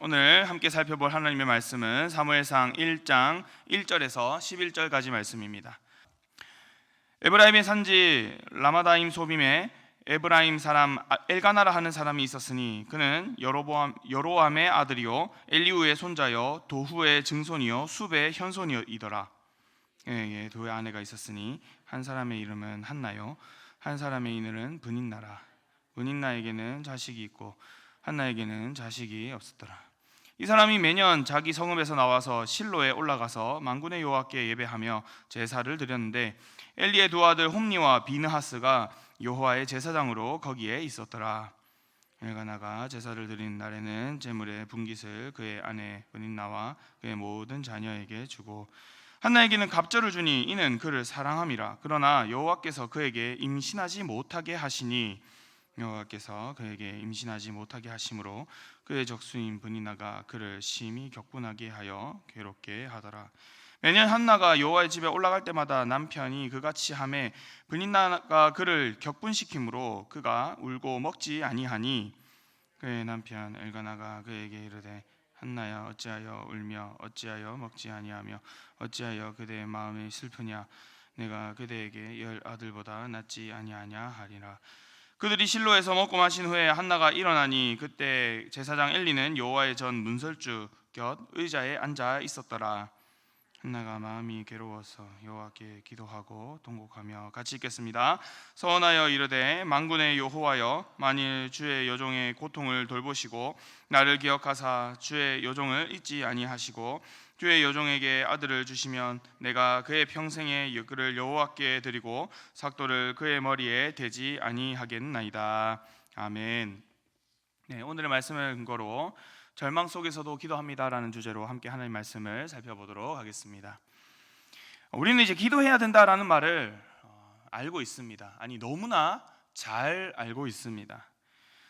오늘 함께 살펴볼 하나님의 말씀은 사무엘상 1장 1절에서 11절까지 말씀입니다. 에브라임의 산지 라마다임 소빔에 에브라임 사람 엘가나라 하는 사람이 있었으니 그는 여로함의 아들이요 엘리우의 손자요 도후의 증손이요 숲의 현손이더라. 두 아내가 있었으니 한 사람의 이름은 한나요 한 사람의 이름은 브닌나라. 브닌나에게는 자식이 있고 한나에게는 자식이 없었더라. 이 사람이 매년 자기 성읍에서 나와서 실로에 올라가서 만군의 여호와께 예배하며 제사를 드렸는데 엘리의 두 아들 홈니와 비느하스가 여호와의 제사장으로 거기에 있었더라. 엘가나가 제사를 드린 날에는 제물의 분깃을 그의 아내 브닌나와 그의 모든 자녀에게 주고 한나에게는 갑절을 주니 이는 그를 사랑함이라. 그러나 여호와께서 그에게 임신하지 못하게 하시니 여호와께서 그에게 임신하지 못하게 하심으로 그의 적수인 브니나가 그를 심히 격분하게 하여 괴롭게 하더라. 매년 한나가 여호와의 집에 올라갈 때마다 남편이 그같이 하매 브니나가 그를 격분시키므로 그가 울고 먹지 아니하니 그의 남편 엘가나가 그에게 이르되 한나야 어찌하여 울며 어찌하여 먹지 아니하며 어찌하여 그대의 마음이 슬프냐 내가 그대에게 10 아들보다 낫지 아니하냐 하리라. 그들이 실로에서 먹고 마신 후에 한나가 일어나니 그때 제사장 엘리는 여호와의 전 문설주 곁 의자에 앉아 있었더라. 한나가 마음이 괴로워서 여호와께 기도하고 통곡하며 같이 읽겠습니다. 서원하여 이르되 만군의 여호와여 만일 주의 여종의 고통을 돌보시고 나를 기억하사 주의 여종을 잊지 아니하시고 주의 여종에게 아들을 주시면 내가 그의 평생의 그를 여호와께 드리고 삭도를 그의 머리에 대지 아니하겠나이다. 아멘. 오늘의 말씀을 근거로 절망 속에서도 기도합니다라는 주제로 함께 하나님의 말씀을 살펴보도록 하겠습니다. 우리는 이제 기도해야 된다라는 말을 알고 있습니다. 아니 너무나 잘 알고 있습니다.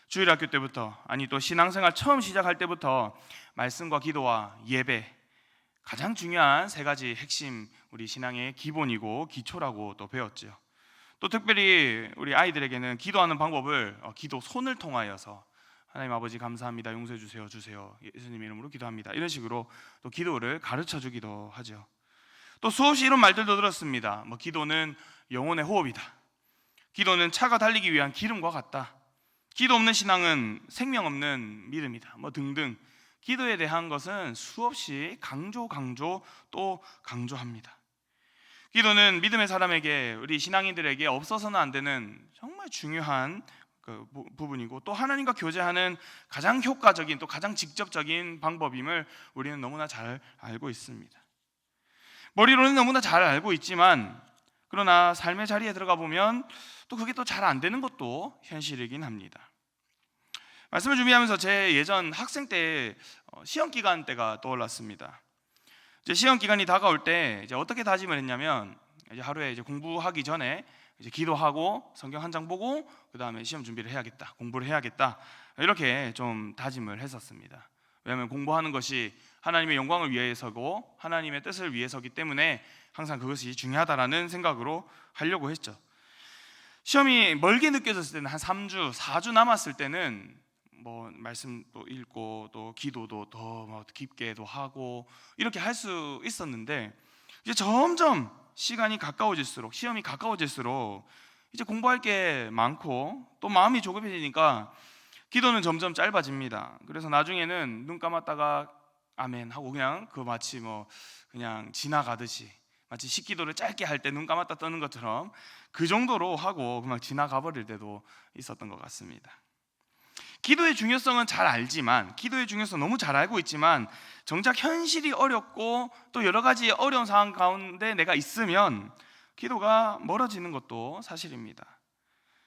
주일학교 때부터 또 신앙생활 처음 시작할 때부터 말씀과 기도와 예배 가장 중요한 세 가지 핵심 우리 신앙의 기본이고 기초라고 또 배웠죠. 또 특별히 우리 아이들에게는 기도하는 방법을 기도 손을 통하여서 하나님 아버지 감사합니다 용서해 주세요 예수님 이름으로 기도합니다 이런 식으로 또 기도를 가르쳐 주기도 하죠. 또 수없이 이런 말들도 들었습니다. 기도는 영혼의 호흡이다. 기도는 차가 달리기 위한 기름과 같다. 기도 없는 신앙은 생명 없는 믿음이다. 등등 기도에 대한 것은 수없이 강조 또 강조합니다. 기도는 믿음의 사람에게 우리 신앙인들에게 없어서는 안 되는 정말 중요한 부분이고 또 하나님과 교제하는 가장 효과적인 또 가장 직접적인 방법임을 우리는 너무나 잘 알고 있습니다. 머리로는 너무나 잘 알고 있지만 그러나 삶의 자리에 들어가 보면 또 그게 또 잘 안 되는 것도 현실이긴 합니다. 말씀을 준비하면서 제 예전 학생 때 시험 기간 때가 떠올랐습니다. 이제 시험 기간이 다가올 때 이제 어떻게 다짐을 했냐면 이제 하루에 이제 공부하기 전에 이제 기도하고 성경 한 장 보고 그 다음에 시험 준비를 해야겠다, 공부를 해야겠다 이렇게 좀 다짐을 했었습니다. 왜냐하면 공부하는 것이 하나님의 영광을 위해서고 하나님의 뜻을 위해서기 때문에 항상 그것이 중요하다라는 생각으로 하려고 했죠. 시험이 멀게 느껴졌을 때는 한 3주, 4주 남았을 때는 말씀도 읽고 또 기도도 더 깊게도 하고 이렇게 할 수 있었는데 이제 점점 시간이 가까워질수록 시험이 가까워질수록 이제 공부할 게 많고 또 마음이 조급해지니까 기도는 점점 짧아집니다. 그래서 나중에는 눈 감았다가 아멘 하고 그냥 마치 그냥 지나가듯이 마치 식기도를 짧게 할 때 눈 감았다 떠는 것처럼 그 정도로 하고 그냥 지나가 버릴 때도 있었던 것 같습니다. 기도의 중요성은 잘 알지만 기도의 중요성 너무 잘 알고 있지만 정작 현실이 어렵고 또 여러 가지 어려운 상황 가운데 내가 있으면 기도가 멀어지는 것도 사실입니다.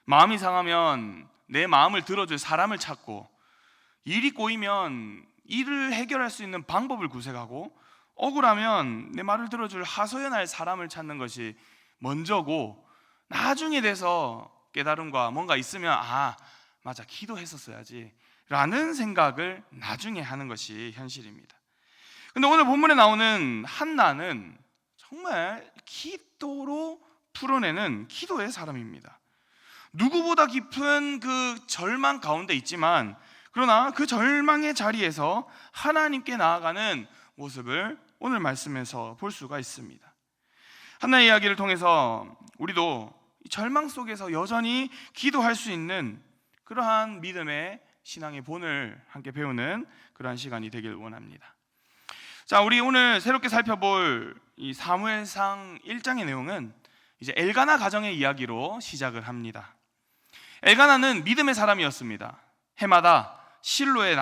마음이 상하면 내 마음을 들어줄 사람을 찾고 일이 꼬이면 일을 해결할 수 있는 방법을 구색하고 억울하면 내 말을 들어줄 하소연할 사람을 찾는 것이 먼저고 나중에 돼서 깨달음과 뭔가 있으면 맞아 기도했었어야지 라는 생각을 나중에 하는 것이 현실입니다. 근데 오늘 본문에 나오는 한나는 정말 기도로 풀어내는 기도의 사람입니다. 누구보다 깊은 그 절망 가운데 있지만 그러나 그 절망의 자리에서 하나님께 나아가는 모습을 오늘 말씀에서 볼 수가 있습니다. 한나의 이야기를 통해서 우리도 절망 속에서 여전히 기도할 수 있는 그러한 믿음의 신앙의 본을 함께 배우는 그러한 시간이 되길 원합니다. 자, 우리 오늘 새롭게 살펴볼 이 사무엘상 1장의 내용은 이제 엘가나 가정의 이야기로 시작을 합니다. 엘가나는 믿음의 사람이었습니다. 해마다 실로에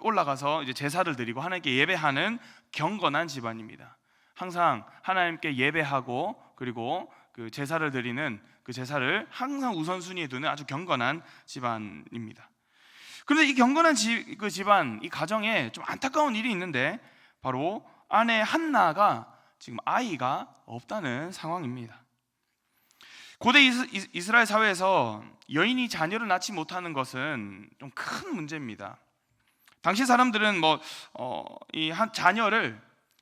올라가서 이제 제사를 드리고 하나님께 예배하는 경건한 집안입니다. 항상 하나님께 예배하고 그리고 그 제사를 드리는 그 제사를 항상 우선순위에 두는 아주 경건한 집안입니다. 그런데 이 경건한 그 집안, 이 가정에 좀 안타까운 일이 있는데 바로 아내 한나가 지금 아이가 없다는 상황입니다. 고대 이스라엘 사회에서 여인이 자녀를 낳지 못하는 것은 좀 큰 문제입니다. 당시 사람들은 이 자녀를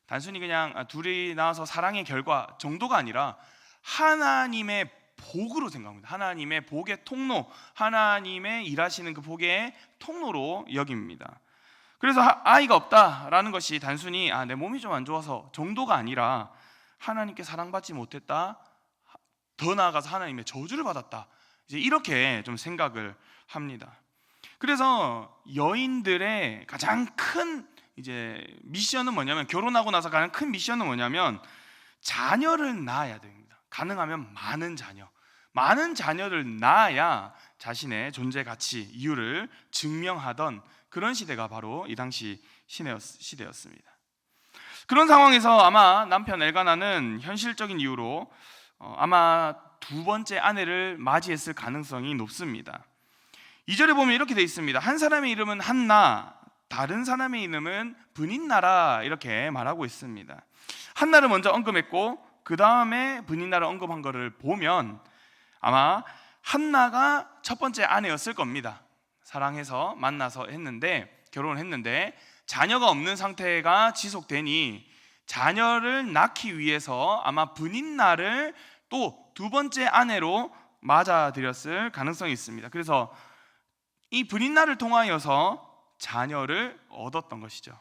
단순히 그냥 둘이 낳아서 사랑의 결과 정도가 아니라 하나님의 복으로 생각합니다. 하나님의 복의 통로, 하나님의 일하시는 그 복의 통로로 여깁니다. 그래서 아이가 없다라는 것이 단순히 내 몸이 좀 안 좋아서 정도가 아니라 하나님께 사랑받지 못했다, 더 나아가서 하나님의 저주를 받았다, 이제 이렇게 좀 생각을 합니다. 그래서 여인들의 가장 큰 이제 미션은 뭐냐면, 결혼하고 나서 가장 큰 미션은 뭐냐면 자녀를 낳아야 됩니다. 가능하면 많은 자녀를 낳아야 자신의 존재 가치, 이유를 증명하던 그런 시대가 바로 이 당시 시대였습니다. 그런 상황에서 아마 남편 엘가나는 현실적인 이유로 아마 두 번째 아내를 맞이했을 가능성이 높습니다. 2절에 보면 이렇게 돼 있습니다. 한 사람의 이름은 한나, 다른 사람의 이름은 브닛나라, 이렇게 말하고 있습니다. 한나를 먼저 언급했고 그 다음에 브닛나를 언급한 것을 보면 아마 한나가 첫 번째 아내였을 겁니다. 사랑해서 만나서 결혼을 했는데 자녀가 없는 상태가 지속되니 자녀를 낳기 위해서 아마 브닛나를 또 두 번째 아내로 맞아들였을 가능성이 있습니다. 그래서 이 브닛나를 통하여서 자녀를 얻었던 것이죠.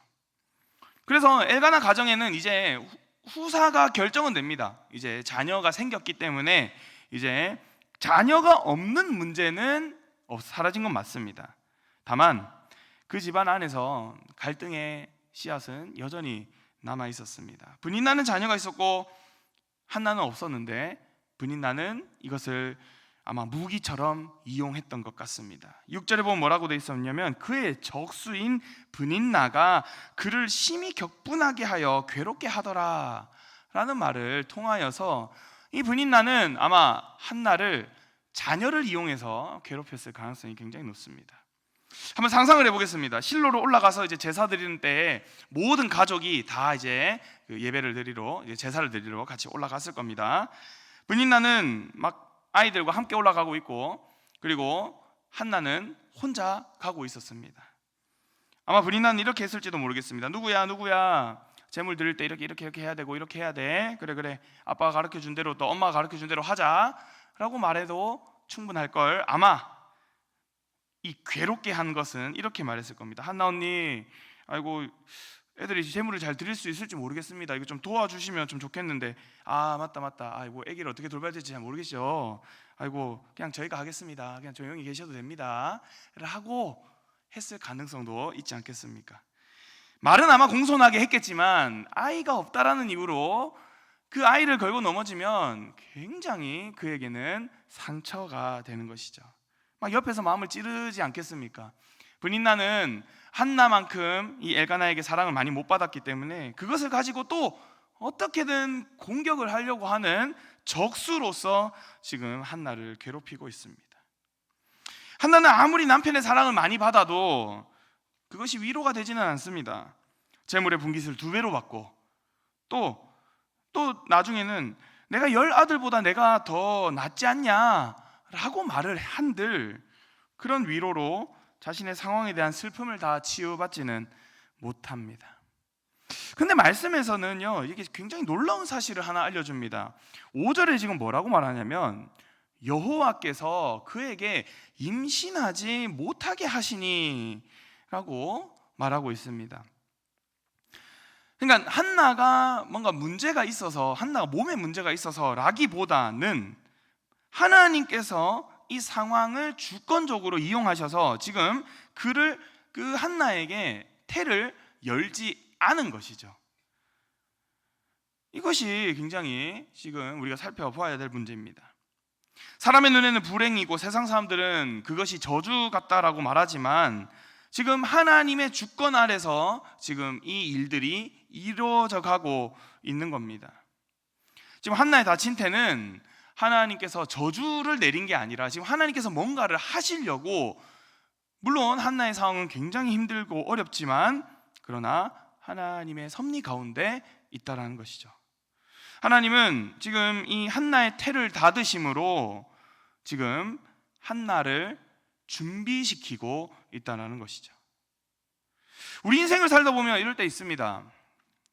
그래서 엘가나 가정에는 이제 후사가 결정은 됩니다. 이제 자녀가 생겼기 때문에 이제 자녀가 없는 문제는 사라진 건 맞습니다. 다만 그 집안 안에서 갈등의 씨앗은 여전히 남아 있었습니다. 브닛나는 자녀가 있었고 한나는 없었는데 브닛나는 이것을 아마 무기처럼 이용했던 것 같습니다. 6절에 보면 뭐라고 되어 있었냐면 그의 적수인 브닛나가 그를 심히 격분하게 하여 괴롭게 하더라 라는 말을 통하여서 이 브닛나는 아마 한나를 자녀를 이용해서 괴롭혔을 가능성이 굉장히 높습니다. 한번 상상을 해보겠습니다. 실로로 올라가서 이제 제사 드리는 때에 모든 가족이 다 이제 예배를 드리러, 제사를 드리러 같이 올라갔을 겁니다. 브닛나는 막 아이들과 함께 올라가고 있고, 그리고 한나는 혼자 가고 있었습니다. 아마 브닛나는 이렇게 했을지도 모르겠습니다. 누구야 제물 드릴 때 이렇게 해야 되고 이렇게 해야 돼. 그래 아빠가 가르쳐준 대로, 또 엄마가 가르쳐준 대로 하자 라고 말해도 충분할 걸. 아마 이 괴롭게 한 것은 이렇게 말했을 겁니다. 한나 언니, 아이고 애들이 재물을 잘 드릴 수 있을지 모르겠습니다. 이거 좀 도와주시면 좀 좋겠는데. 맞다. 아이고 애기를 어떻게 돌봐야 될지 잘 모르겠죠. 아이고 그냥 저희가 하겠습니다. 그냥 조용히 계셔도 됩니다 라고 했을 가능성도 있지 않겠습니까? 말은 아마 공손하게 했겠지만 아이가 없다라는 이유로 그 아이를 걸고 넘어지면 굉장히 그에게는 상처가 되는 것이죠. 막 옆에서 마음을 찌르지 않겠습니까? 브닛나는 한나만큼 이 엘가나에게 사랑을 많이 못 받았기 때문에 그것을 가지고 또 어떻게든 공격을 하려고 하는 적수로서 지금 한나를 괴롭히고 있습니다. 한나는 아무리 남편의 사랑을 많이 받아도 그것이 위로가 되지는 않습니다. 재물의 분깃을 2배로 받고 또 나중에는 내가 10아들보다 내가 더 낫지 않냐 라고 말을 한들 그런 위로로 자신의 상황에 대한 슬픔을 다 치유받지는 못합니다. 근데 말씀에서는요, 이게 굉장히 놀라운 사실을 하나 알려줍니다. 5절에 지금 뭐라고 말하냐면 여호와께서 그에게 임신하지 못하게 하시니 라고 말하고 있습니다. 그러니까 한나가 뭔가 문제가 있어서, 한나가 몸에 문제가 있어서 라기보다는 하나님께서 이 상황을 주권적으로 이용하셔서 지금 그 한나에게 태를 열지 않은 것이죠. 이것이 굉장히 지금 우리가 살펴봐야 될 문제입니다. 사람의 눈에는 불행이고 세상 사람들은 그것이 저주 같다라고 말하지만 지금 하나님의 주권 아래서 지금 이 일들이 이루어져 가고 있는 겁니다. 지금 한나의 다친 태는 하나님께서 저주를 내린 게 아니라 지금 하나님께서 뭔가를 하시려고, 물론 한나의 상황은 굉장히 힘들고 어렵지만 그러나 하나님의 섭리 가운데 있다라는 것이죠. 하나님은 지금 이 한나의 태를 닫으심으로 지금 한나를 준비시키고 있다는 것이죠. 우리 인생을 살다 보면 이럴 때 있습니다.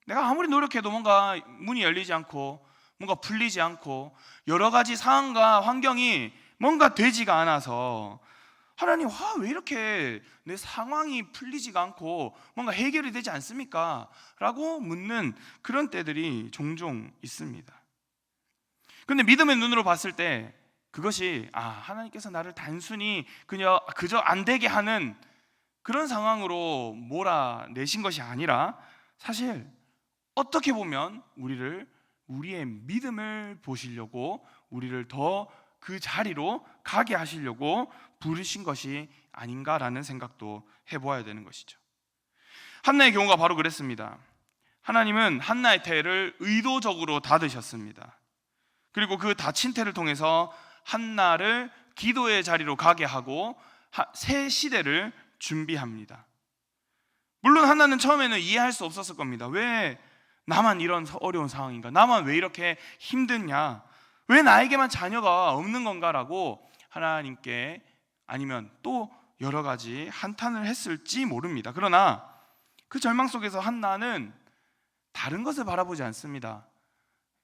내가 아무리 노력해도 뭔가 문이 열리지 않고 뭔가 풀리지 않고 여러 가지 상황과 환경이 뭔가 되지가 않아서 하나님, 왜 이렇게 내 상황이 풀리지가 않고 뭔가 해결이 되지 않습니까? 라고 묻는 그런 때들이 종종 있습니다. 그런데 믿음의 눈으로 봤을 때 그것이 하나님께서 나를 단순히 그저 안 되게 하는 그런 상황으로 몰아내신 것이 아니라 사실 어떻게 보면 우리의 믿음을 보시려고 우리를 더 그 자리로 가게 하시려고 부르신 것이 아닌가라는 생각도 해보아야 되는 것이죠. 한나의 경우가 바로 그랬습니다. 하나님은 한나의 태를 의도적으로 닫으셨습니다. 그리고 그 닫힌 태를 통해서 한나를 기도의 자리로 가게 하고 새 시대를 준비합니다. 물론 한나는 처음에는 이해할 수 없었을 겁니다. 왜 나만 이런 어려운 상황인가? 나만 왜 이렇게 힘드냐? 왜 나에게만 자녀가 없는 건가라고 하나님께 아니면 또 여러 가지 한탄을 했을지 모릅니다. 그러나 그 절망 속에서 한나는 다른 것을 바라보지 않습니다.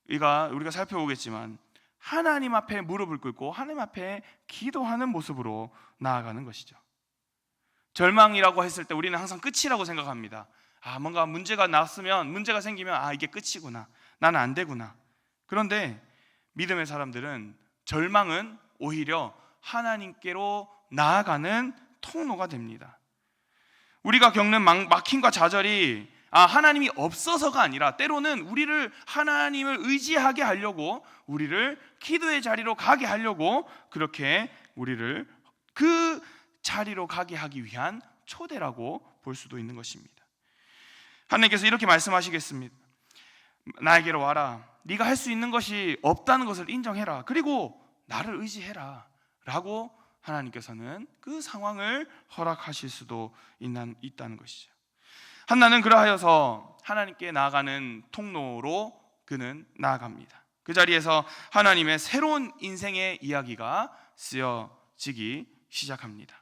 우리가 살펴보겠지만 하나님 앞에 무릎을 꿇고 하나님 앞에 기도하는 모습으로 나아가는 것이죠. 절망이라고 했을 때 우리는 항상 끝이라고 생각합니다. 뭔가 문제가 생기면 이게 끝이구나, 나는 안 되구나. 그런데 믿음의 사람들은 절망은 오히려 하나님께로 나아가는 통로가 됩니다. 우리가 겪는 막힘과 좌절이 하나님이 없어서가 아니라 때로는 우리를 하나님을 의지하게 하려고, 우리를 기도의 자리로 가게 하려고 그렇게 우리를 그 자리로 가게 하기 위한 초대라고 볼 수도 있는 것입니다. 하나님께서 이렇게 말씀하시겠습니다. 나에게로 와라. 네가 할 수 있는 것이 없다는 것을 인정해라. 그리고 나를 의지해라 라고 하나님께서는 그 상황을 허락하실 수도 있다는 것이죠. 한나는 그러하여서 하나님께 나아가는 통로로 그는 나아갑니다. 그 자리에서 하나님의 새로운 인생의 이야기가 쓰여지기 시작합니다.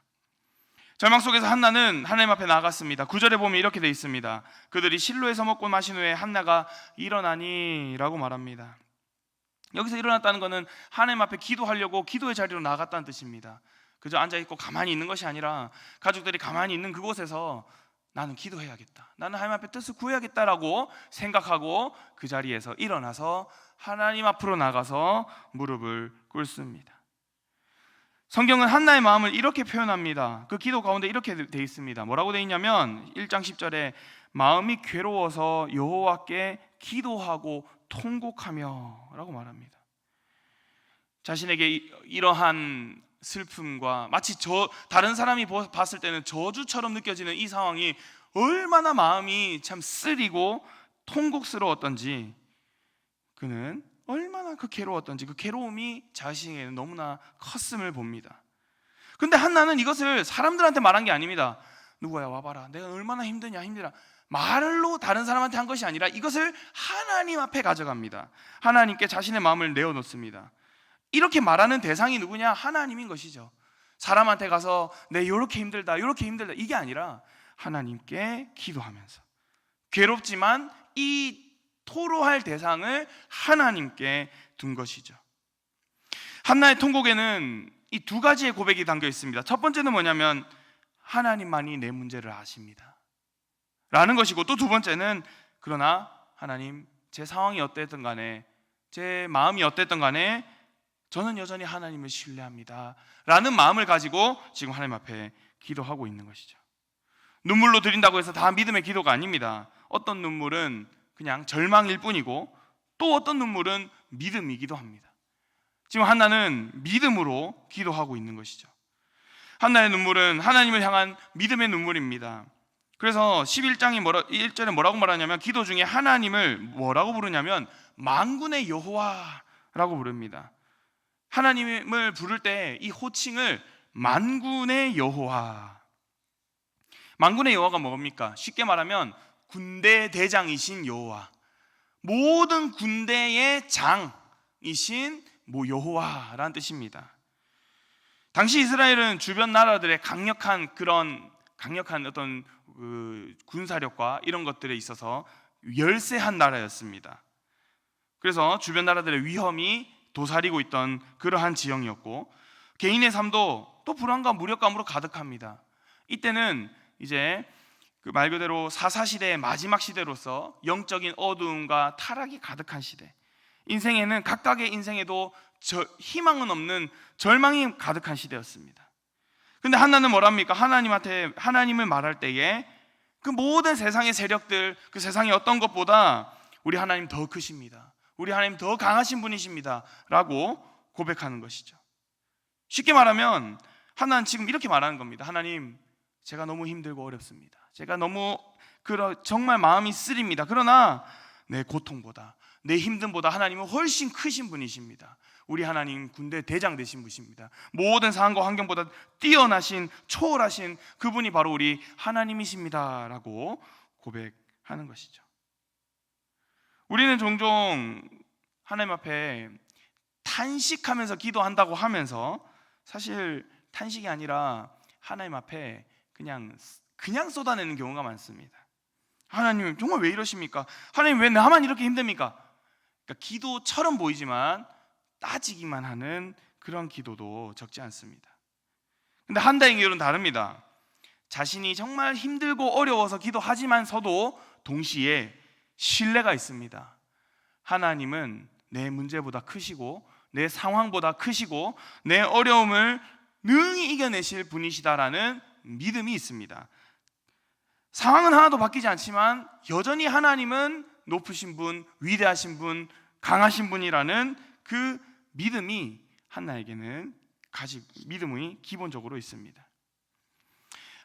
절망 속에서 한나는 하나님 앞에 나아갔습니다. 9절에 보면 이렇게 되어 있습니다. 그들이 실로에서 먹고 마신 후에 한나가 일어나니 라고 말합니다. 여기서 일어났다는 것은 하나님 앞에 기도하려고 기도의 자리로 나아갔다는 뜻입니다. 그저 앉아있고 가만히 있는 것이 아니라 가족들이 가만히 있는 그곳에서 나는 기도해야겠다, 나는 하나님 앞에 뜻을 구해야겠다라고 생각하고 그 자리에서 일어나서 하나님 앞으로 나가서 무릎을 꿇습니다. 성경은 한나의 마음을 이렇게 표현합니다. 그 기도 가운데 이렇게 되어 있습니다. 뭐라고 되어 있냐면 1장 10절에 마음이 괴로워서 여호와께 기도하고 통곡하며 라고 말합니다. 자신에게 이러한 슬픔과 마치 다른 사람이 봤을 때는 저주처럼 느껴지는 이 상황이 얼마나 마음이 참 쓰리고 통곡스러웠던지, 그는 얼마나 괴로웠던지 그 괴로움이 자신에게는 너무나 컸음을 봅니다. 그런데 한나는 이것을 사람들한테 말한 게 아닙니다. 누구야 와봐라, 내가 얼마나 힘드냐, 힘들어, 말로 다른 사람한테 한 것이 아니라 이것을 하나님 앞에 가져갑니다. 하나님께 자신의 마음을 내어놓습니다. 이렇게 말하는 대상이 누구냐? 하나님인 것이죠. 사람한테 가서 내 이렇게 힘들다 이게 아니라 하나님께 기도하면서, 괴롭지만 이 토로할 대상을 하나님께 둔 것이죠. 한나의 통곡에는 이 두 가지의 고백이 담겨 있습니다. 첫 번째는 뭐냐면 하나님만이 내 문제를 아십니다 라는 것이고, 또 두 번째는 그러나 하나님, 제 상황이 어땠든 간에, 제 마음이 어땠든 간에 저는 여전히 하나님을 신뢰합니다 라는 마음을 가지고 지금 하나님 앞에 기도하고 있는 것이죠. 눈물로 드린다고 해서 다 믿음의 기도가 아닙니다. 어떤 눈물은 그냥 절망일 뿐이고, 또 어떤 눈물은 믿음이기도 합니다. 지금 한나는 믿음으로 기도하고 있는 것이죠. 한나의 눈물은 하나님을 향한 믿음의 눈물입니다. 그래서 11장이 1절에 뭐라고 말하냐면, 기도 중에 하나님을 뭐라고 부르냐면 만군의 여호와라고 부릅니다. 하나님을 부를 때 이 호칭을 만군의 여호와, 만군의 여호와가 뭡니까? 쉽게 말하면 군대 대장이신 여호와, 모든 군대의 장이신 여호와라는 뜻입니다. 당시 이스라엘은 주변 나라들의 강력한 어떤 군사력과 이런 것들에 있어서 열세한 나라였습니다. 그래서 주변 나라들의 위험이 도사리고 있던 그러한 지형이었고, 개인의 삶도 또 불안과 무력감으로 가득합니다. 이때는 이제 그 말 그대로 사사시대의 마지막 시대로서 영적인 어두움과 타락이 가득한 시대, 인생에는 각각의 인생에도 희망은 없는 절망이 가득한 시대였습니다. 근데 한나는 뭐랍니까? 하나님을 말할 때에 그 모든 세상의 세력들, 그 세상의 어떤 것보다 우리 하나님 더 크십니다, 우리 하나님 더 강하신 분이십니다 라고 고백하는 것이죠. 쉽게 말하면 한나는 지금 이렇게 말하는 겁니다. 하나님, 제가 너무 힘들고 어렵습니다. 제가 너무 정말 마음이 쓰립니다. 그러나 내 고통보다, 내 힘듦보다 하나님은 훨씬 크신 분이십니다. 우리 하나님 군대 대장 되신 분이십니다. 모든 상황과 환경보다 뛰어나신, 초월하신 그분이 바로 우리 하나님이십니다 라고 고백하는 것이죠. 우리는 종종 하나님 앞에 탄식하면서 기도한다고 하면서, 사실 탄식이 아니라 하나님 앞에 그냥 쏟아내는 경우가 많습니다. 하나님 정말 왜 이러십니까? 하나님 왜 나만 이렇게 힘듭니까? 그러니까 기도처럼 보이지만 따지기만 하는 그런 기도도 적지 않습니다. 근데 한나의 기도는 다릅니다. 자신이 정말 힘들고 어려워서 기도하지만서도 동시에 신뢰가 있습니다. 하나님은 내 문제보다 크시고, 내 상황보다 크시고, 내 어려움을 능히 이겨내실 분이시다라는 믿음이 있습니다. 상황은 하나도 바뀌지 않지만 여전히 하나님은 높으신 분, 위대하신 분, 강하신 분이라는 그 믿음이 한나에게는 믿음이 기본적으로 있습니다.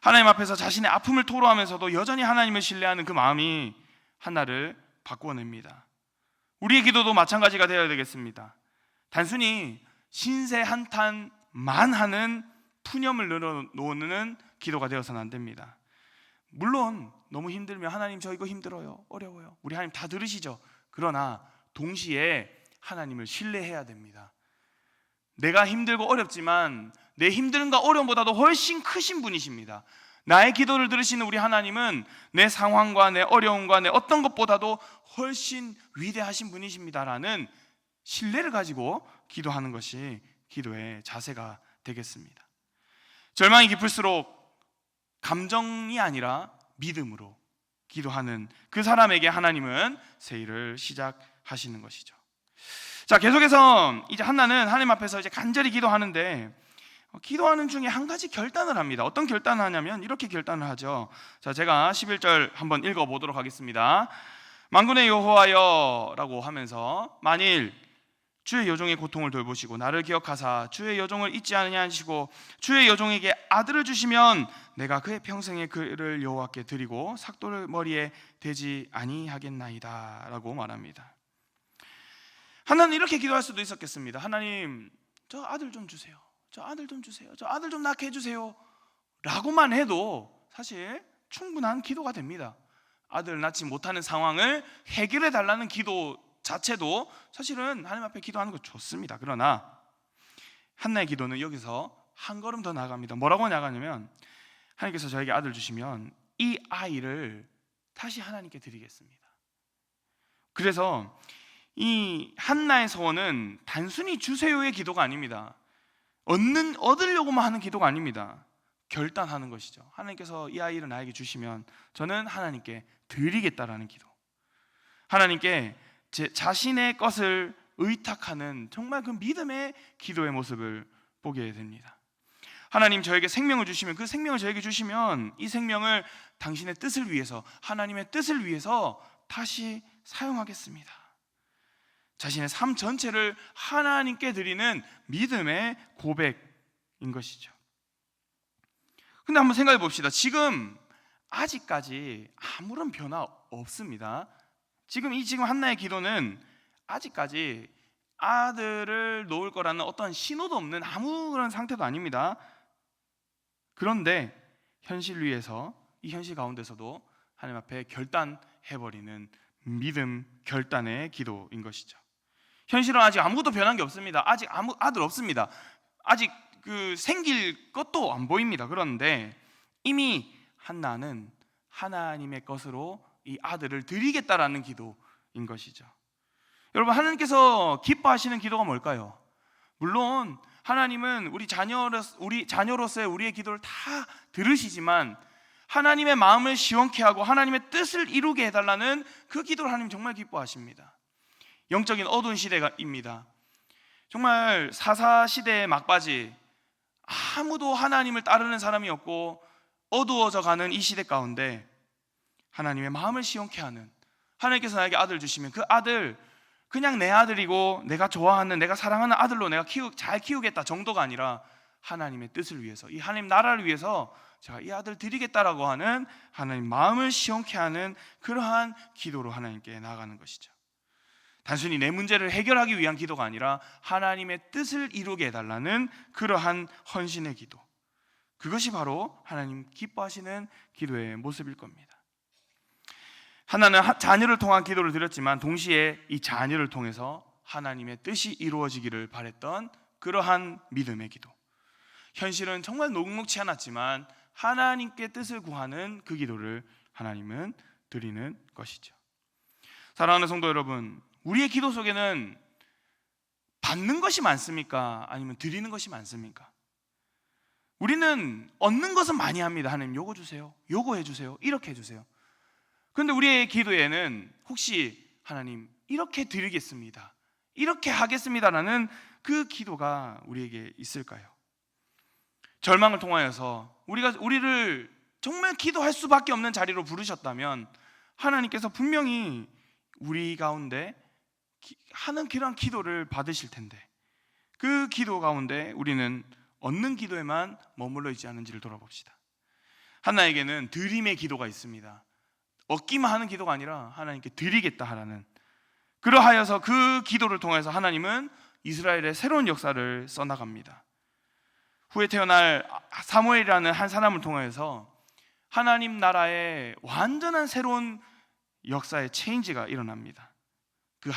하나님 앞에서 자신의 아픔을 토로하면서도 여전히 하나님을 신뢰하는 그 마음이 한나를 바꾸어냅니다. 우리의 기도도 마찬가지가 되어야 되겠습니다. 단순히 신세 한탄만 하는 푸념을 늘어놓는 기도가 되어서는 안 됩니다. 물론 너무 힘들면 하나님 저 이거 힘들어요, 어려워요, 우리 하나님 다 들으시죠. 그러나 동시에 하나님을 신뢰해야 됩니다. 내가 힘들고 어렵지만 내 힘듦과 어려움보다도 훨씬 크신 분이십니다. 나의 기도를 들으시는 우리 하나님은 내 상황과 내 어려움과 내 어떤 것보다도 훨씬 위대하신 분이십니다라는 신뢰를 가지고 기도하는 것이 기도의 자세가 되겠습니다. 절망이 깊을수록 감정이 아니라 믿음으로 기도하는 그 사람에게 하나님은 새 일을 시작하시는 것이죠. 자, 계속해서 이제 한나는 하나님 앞에서 이제 간절히 기도하는데, 기도하는 중에 한 가지 결단을 합니다. 어떤 결단을 하냐면 이렇게 결단을 하죠. 자, 제가 11절 한번 읽어보도록 하겠습니다. 만군의 여호와여 라고 하면서, 만일 주의 여종의 고통을 돌보시고 나를 기억하사 주의 여종을 잊지 아니하시고 주의 여종에게 아들을 주시면 내가 그의 평생의 그를 여호와께 드리고 삭도를 머리에 대지 아니하겠나이다 라고 말합니다. 하나는 이렇게 기도할 수도 있었겠습니다. 하나님, 저 아들 좀 주세요, 저 아들 좀 주세요, 저 아들 좀 낳게 해주세요 라고만 해도 사실 충분한 기도가 됩니다. 아들을 낳지 못하는 상황을 해결해 달라는 기도 자체도 사실은 하나님 앞에 기도하는 거 좋습니다. 그러나 한나의 기도는 여기서 한 걸음 더 나아갑니다. 뭐라고 나가냐면, 하나님께서 저에게 아들 주시면 이 아이를 다시 하나님께 드리겠습니다. 그래서 이 한나의 소원은 단순히 주세요의 기도가 아닙니다. 얻으려고만 하는 기도가 아닙니다. 결단하는 것이죠. 하나님께서 이 아이를 나에게 주시면 저는 하나님께 드리겠다라는 기도. 하나님께 자신의 것을 의탁하는 정말 그 믿음의 기도의 모습을 보게 됩니다. 하나님 저에게 생명을 주시면, 그 생명을 저에게 주시면 이 생명을 당신의 뜻을 위해서, 하나님의 뜻을 위해서 다시 사용하겠습니다. 자신의 삶 전체를 하나님께 드리는 믿음의 고백인 것이죠. 근데 한번 생각해 봅시다. 지금 아직까지 아무런 변화 없습니다. 지금 한나의 기도는 아직까지 아들을 놓을 거라는 어떤 신호도 없는 아무런 상태도 아닙니다. 그런데 현실 위에서, 이 현실 가운데서도 하나님 앞에 결단해버리는 믿음 결단의 기도인 것이죠. 현실은 아직 아무것도 변한 게 없습니다. 아직 아무 아들 없습니다. 아직 생길 것도 안 보입니다. 그런데 이미 한나는 하나님의 것으로 이 아들을 드리겠다라는 기도인 것이죠. 여러분, 하나님께서 기뻐하시는 기도가 뭘까요? 물론 하나님은 우리 자녀로서의 우리의 기도를 다 들으시지만 하나님의 마음을 시원케 하고 하나님의 뜻을 이루게 해달라는 그 기도를 하나님 정말 기뻐하십니다. 영적인 어두운 시대입니다. 정말 사사 시대의 막바지, 아무도 하나님을 따르는 사람이 없고 어두워져 가는 이 시대 가운데 하나님의 마음을 시원케 하는, 하나님께서 나에게 아들 주시면 그 아들 그냥 내 아들이고 내가 좋아하는, 내가 사랑하는 아들로 내가 잘 키우겠다 정도가 아니라 하나님의 뜻을 위해서, 이 하나님 나라를 위해서 제가 이 아들 드리겠다라고 하는 하나님 마음을 시원케 하는 그러한 기도로 하나님께 나아가는 것이죠. 단순히 내 문제를 해결하기 위한 기도가 아니라 하나님의 뜻을 이루게 해달라는 그러한 헌신의 기도, 그것이 바로 하나님 기뻐하시는 기도의 모습일 겁니다. 하나는 자녀를 통한 기도를 드렸지만 동시에 이 자녀를 통해서 하나님의 뜻이 이루어지기를 바랬던 그러한 믿음의 기도. 현실은 정말 녹록치 않았지만 하나님께 뜻을 구하는 그 기도를 하나님은 드리는 것이죠. 사랑하는 성도 여러분, 우리의 기도 속에는 받는 것이 많습니까? 아니면 드리는 것이 많습니까? 우리는 얻는 것은 많이 합니다. 하나님 요거 주세요, 요거 해주세요, 이렇게 해주세요. 그런데 우리의 기도에는 혹시 하나님 이렇게 드리겠습니다, 이렇게 하겠습니다라는 그 기도가 우리에게 있을까요? 절망을 통하여서 우리를 정말 기도할 수밖에 없는 자리로 부르셨다면 하나님께서 분명히 우리 가운데 하는 그런 기도를 받으실 텐데, 그 기도 가운데 우리는 얻는 기도에만 머물러 있지 않은지를 돌아봅시다. 한나에게는 드림의 기도가 있습니다. 얻기만 하는 기도가 아니라 하나님께 드리겠다 하라는, 그러하여서 그 기도를 통해서 하나님은 이스라엘의 새로운 역사를 써나갑니다. 후에 태어날 사무엘이라는 한 사람을 통해서 하나님 나라의 완전한 새로운 역사의 체인지가 일어납니다. 그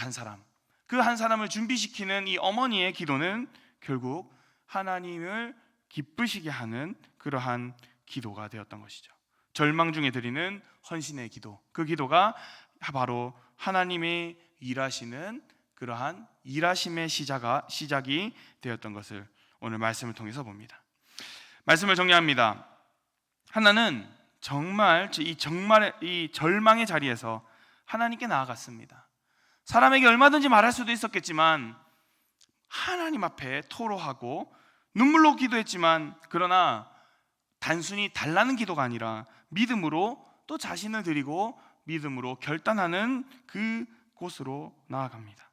한 사람을 준비시키는 이 어머니의 기도는 결국 하나님을 기쁘시게 하는 그러한 기도가 되었던 것이죠. 절망 중에 드리는 헌신의 기도, 그 기도가 바로 하나님의 일하시는 그러한 일하심의 시작이 되었던 것을 오늘 말씀을 통해서 봅니다. 말씀을 정리합니다. 하나는 정말 이 절망의 자리에서 하나님께 나아갔습니다. 사람에게 얼마든지 말할 수도 있었겠지만 하나님 앞에 토로하고 눈물로 기도했지만, 그러나 단순히 달라는 기도가 아니라 믿음으로 또 자신을 드리고 믿음으로 결단하는 그 곳으로 나아갑니다.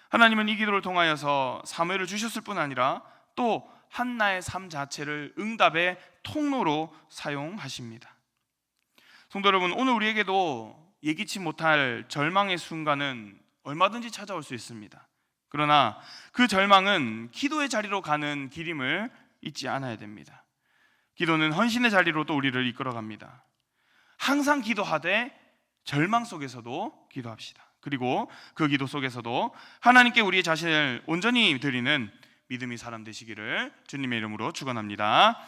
하나님은 이 기도를 통하여서 사무엘을 주셨을 뿐 아니라 또 한나의 삶 자체를 응답의 통로로 사용하십니다. 성도 여러분, 오늘 우리에게도 예기치 못할 절망의 순간은 얼마든지 찾아올 수 있습니다. 그러나 그 절망은 기도의 자리로 가는 길임을 잊지 않아야 됩니다. 기도는 헌신의 자리로 또 우리를 이끌어갑니다. 항상 기도하되 절망 속에서도 기도합시다. 그리고 그 기도 속에서도 하나님께 우리의 자신을 온전히 드리는 믿음의 사람 되시기를 주님의 이름으로 축원합니다.